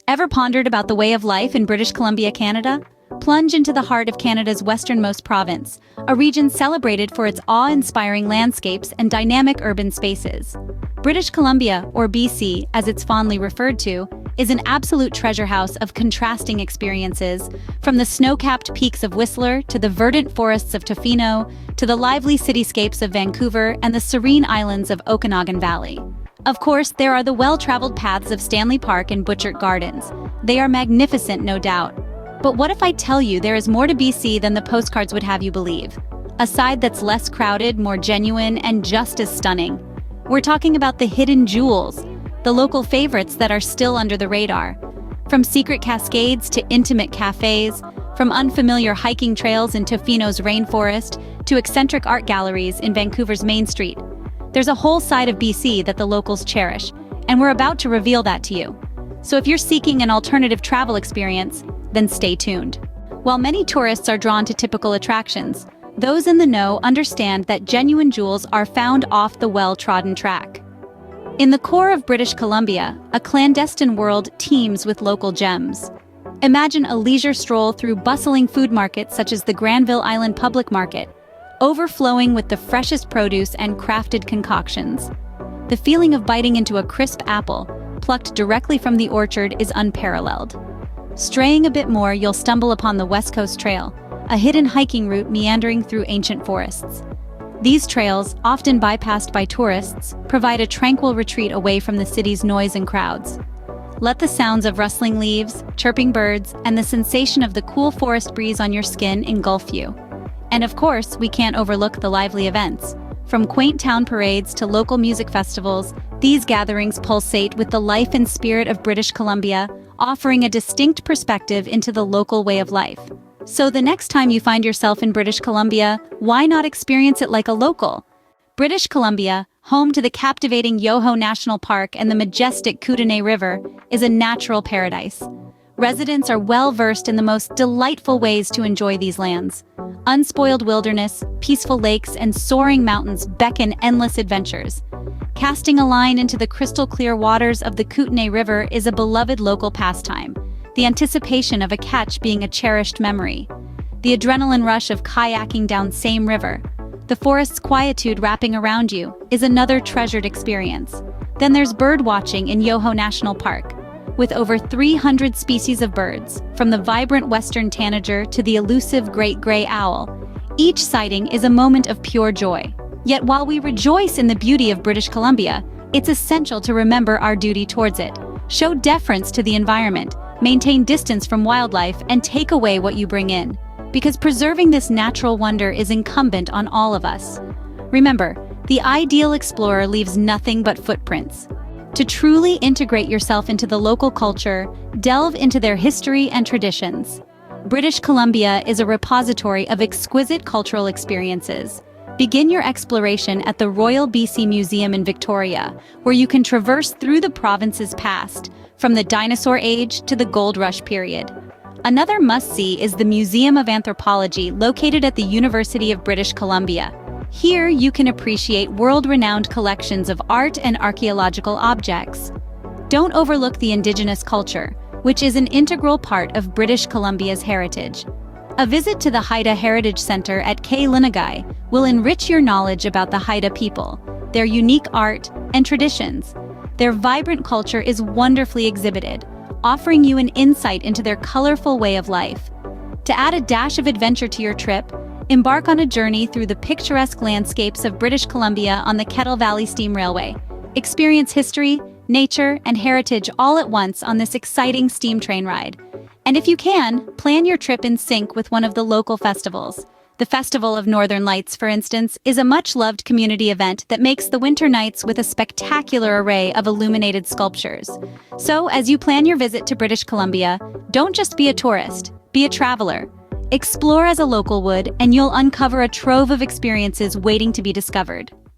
Ever pondered about the way of life in British Columbia, Canada? Plunge into the heart of Canada's westernmost province, a region celebrated for its awe-inspiring landscapes and dynamic urban spaces. British Columbia, or BC, as it's fondly referred to, is an absolute treasure house of contrasting experiences, from the snow-capped peaks of Whistler to the verdant forests of Tofino to the lively cityscapes of Vancouver and the serene islands of Okanagan Valley. Of course, there are the well-traveled paths of Stanley Park and Butchart Gardens. They are magnificent, no doubt. But what if I tell you there is more to BC than the postcards would have you believe? A side that's less crowded, more genuine, and just as stunning. We're talking about the hidden jewels, the local favorites that are still under the radar. From secret cascades to intimate cafes, from unfamiliar hiking trails in Tofino's rainforest to eccentric art galleries in Vancouver's Main Street. There's a whole side of BC that the locals cherish, and we're about to reveal that to you. So if you're seeking an alternative travel experience, then stay tuned. While many tourists are drawn to typical attractions, those in the know understand that genuine jewels are found off the well-trodden track. In the core of British Columbia, a clandestine world teems with local gems. Imagine a leisure stroll through bustling food markets such as the Granville Island Public Market, overflowing with the freshest produce and crafted concoctions. The feeling of biting into a crisp apple, plucked directly from the orchard, is unparalleled. Straying a bit more, you'll stumble upon the West Coast Trail, a hidden hiking route meandering through ancient forests. These trails, often bypassed by tourists, provide a tranquil retreat away from the city's noise and crowds. Let the sounds of rustling leaves, chirping birds, and the sensation of the cool forest breeze on your skin engulf you. And of course, we can't overlook the lively events. From quaint town parades to local music festivals, these gatherings pulsate with the life and spirit of British Columbia, offering a distinct perspective into the local way of life. So the next time you find yourself in British Columbia, why not experience it like a local? British Columbia, home to the captivating Yoho National Park and the majestic Kootenay River, is a natural paradise. Residents are well-versed in the most delightful ways to enjoy these lands. Unspoiled wilderness, peaceful lakes, and soaring mountains beckon endless adventures. Casting a line into the crystal-clear waters of the Kootenay River is a beloved local pastime, the anticipation of a catch being a cherished memory. The adrenaline rush of kayaking down same river, the forest's quietude wrapping around you, is another treasured experience. Then there's bird watching in Yoho National Park. With over 300 species of birds, from the vibrant western tanager to the elusive great gray owl, each sighting is a moment of pure joy. Yet while we rejoice in the beauty of British Columbia, it's essential to remember our duty towards it. Show deference to the environment, maintain distance from wildlife, and take away what you bring in. Because preserving this natural wonder is incumbent on all of us. Remember, the ideal explorer leaves nothing but footprints. To truly integrate yourself into the local culture, delve into their history and traditions. British Columbia is a repository of exquisite cultural experiences. Begin your exploration at the Royal BC Museum in Victoria, where you can traverse through the province's past, from the dinosaur age to the gold rush period. Another must-see is the Museum of Anthropology, located at the University of British Columbia. Here, you can appreciate world-renowned collections of art and archaeological objects. Don't overlook the Indigenous culture, which is an integral part of British Columbia's heritage. A visit to the Haida Heritage Center at Kailinagai will enrich your knowledge about the Haida people, their unique art and traditions. Their vibrant culture is wonderfully exhibited, offering you an insight into their colorful way of life. To add a dash of adventure to your trip, embark on a journey through the picturesque landscapes of British Columbia on the Kettle Valley Steam Railway. Experience history, nature, and heritage all at once on this exciting steam train ride. And if you can, plan your trip in sync with one of the local festivals. The Festival of Northern Lights, for instance, is a much-loved community event that makes the winter nights with a spectacular array of illuminated sculptures. So, as you plan your visit to British Columbia, don't just be a tourist, be a traveler. Explore as a local would, and you'll uncover a trove of experiences waiting to be discovered.